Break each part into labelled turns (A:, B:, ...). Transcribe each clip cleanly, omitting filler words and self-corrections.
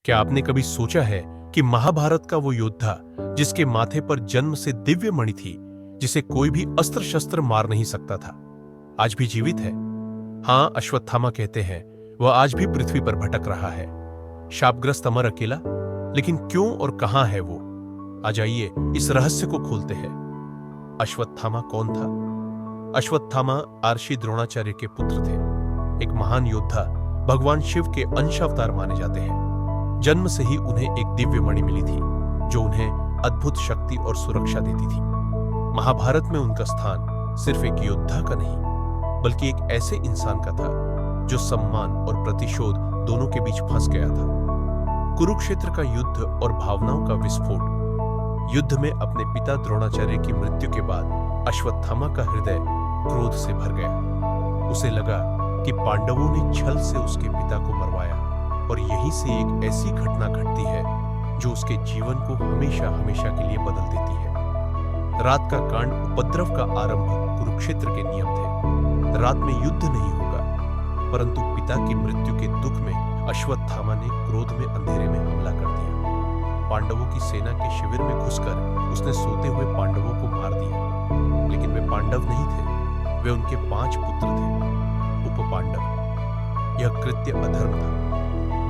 A: क्या आपने कभी सोचा है कि महाभारत का वो योद्धा जिसके माथे पर जन्म से दिव्य मणि थी, जिसे कोई भी अस्त्र शस्त्र मार नहीं सकता था, आज भी जीवित है? हाँ, अश्वत्थामा कहते हैं वह आज भी पृथ्वी पर भटक रहा है, शापग्रस्त अमर अकेला। लेकिन क्यों और कहां है वो? आ जाइए इस रहस्य को खोलते हैं। अश्वत्थामा कौन था? अश्वत्थामा आर्षि द्रोणाचार्य के पुत्र थे, एक महान योद्धा, भगवान शिव के अंशावतार माने जाते हैं। जन्म से ही उन्हें एक दिव्य मणि मिली थी जो उन्हें अद्भुत शक्ति और सुरक्षा देती थी। महाभारत में उनका स्थान सिर्फ एक योद्धा का नहीं, बल्कि एक ऐसे इंसान का था जो सम्मान और प्रतिशोध दोनों के बीच फंस गया था। कुरुक्षेत्र का युद्ध और भावनाओं का विस्फोट। युद्ध में अपने पिता द्रोणाचार्य की मृत्यु के बाद अश्वत्थामा का हृदय क्रोध से भर गया। उसे लगा कि पांडवों ने छल से उसके पिता को मरवाया, और यहीं से एक ऐसी घटना घटती है जो उसके जीवन को हमेशा हमेशा के लिए बदल देती है। रात का कांड उपद्रव का आरंभ कुरुक्षेत्र के नियम थे। रात में युद्ध नहीं होगा, परंतु पिता की मृत्यु के दुख में अश्वत्थामा ने क्रोध में अंधेरे में हमला कर दिया। पांडवों की सेना के शिविर में घुसकर उसने सोते हुए पांडवों को मार दिया। लेकिन वे पांडव नहीं थे, वे उनके 5 पुत्र थे, उपपांडव। यह कृत्य अधर्म था,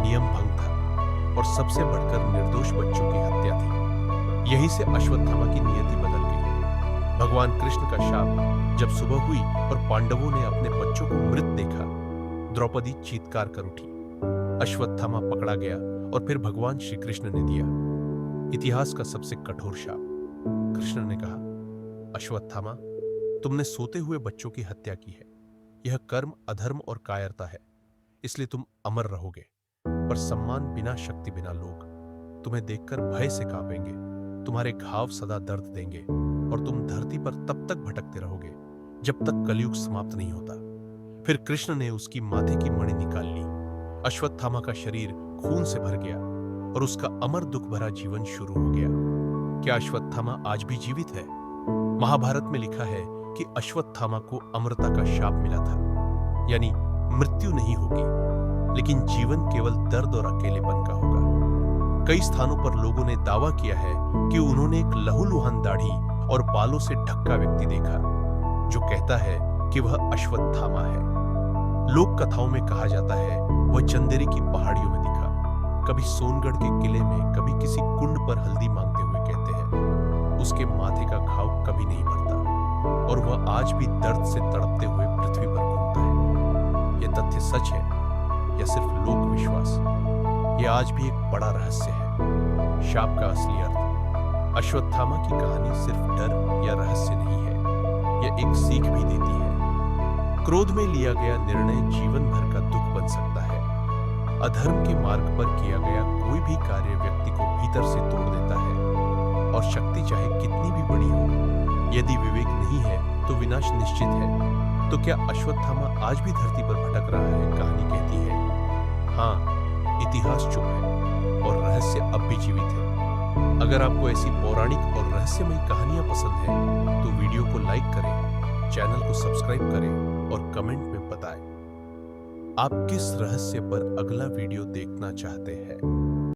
A: नियम भंग था, और सबसे बढ़कर निर्दोष बच्चों की हत्या थी। यहीं से अश्वत्थामा की नियति बदल गई। भगवान कृष्ण का शाप जब सुबह हुई और पांडवों ने अपने बच्चों को मृत देखा, द्रौपदी चीत्कार कर उठी। अश्वत्थामा पकड़ा गया और फिर भगवान श्री कृष्ण ने दिया इतिहास का सबसे कठोर शाप। कृष्ण ने कहा, अश्वत्थामा, तुमने सोते हुए बच्चों की हत्या की है। यह कर्म अधर्म और कायरता है, इसलिए तुम अमर रहोगे। पर सम्मान बिना, शक्ति बिना लोग तुम्हें देखकर भय से कांपेंगे। तुम्हारे घाव सदा दर्द देंगे और तुम धरती पर तब तक भटकते रहोगे जब तक कलयुग समाप्त नहीं होता। फिर कृष्ण ने उसकी माथे की मणि निकाल ली। अश्वत्थामा का शरीर खून से भर गया और उसका अमर दुख भरा जीवन शुरू हो गया। क्या अश्वत्थामा आज भी जीवित है? महाभारत में लिखा है कि अश्वत्थामा को अमरता का शाप मिला था, यानी मृत्यु नहीं होगी, लेकिन जीवन केवल दर्द और अकेलेपन का होगा। कई स्थानों पर लोगों ने दावा किया है कि उन्होंने एक लहूलुहान दाढ़ी और बालों से ढका व्यक्ति देखा जो कहता है कि वह अश्वत्थामा है। लोक कथाओं में कहा जाता है वह चंदेरी की पहाड़ियों में दिखा, कभी सोनगढ़ के किले में, कभी किसी कुंड पर हल्दी मांगते हुए। कहते हैं उसके माथे का घाव कभी नहीं भरता और वह आज भी दर्द से तड़पते हुए पृथ्वी पर घूमता है। यह तथ्य सच है या सिर्फ लोक विश्वास? यह आज भी एक बड़ा रहस्य है। शाप का असली अर्थ। अश्वत्थामा की कहानी सिर्फ डर या रहस्य नहीं है, यह एक सीख भी देती है। क्रोध में लिया गया निर्णय जीवन भर का दुख बन सकता है। अधर्म के मार्ग पर किया गया कोई भी कार्य व्यक्ति को भीतर से तोड़ देता है, और शक्ति चाहे कितनी भी बड़ी हो, यदि विवेक नहीं है तो विनाश निश्चित है। तो क्या अश्वत्थामा आज भी धरती पर भटक रहा है? कहानी कहती है हाँ, इतिहास चुप है और रहस्य अब भी जीवित है। अगर आपको ऐसी पौराणिक और रहस्यमयी कहानियां पसंद हैं, तो वीडियो को लाइक करें, चैनल को सब्सक्राइब करें और कमेंट में बताएं आप किस रहस्य पर अगला वीडियो देखना चाहते हैं।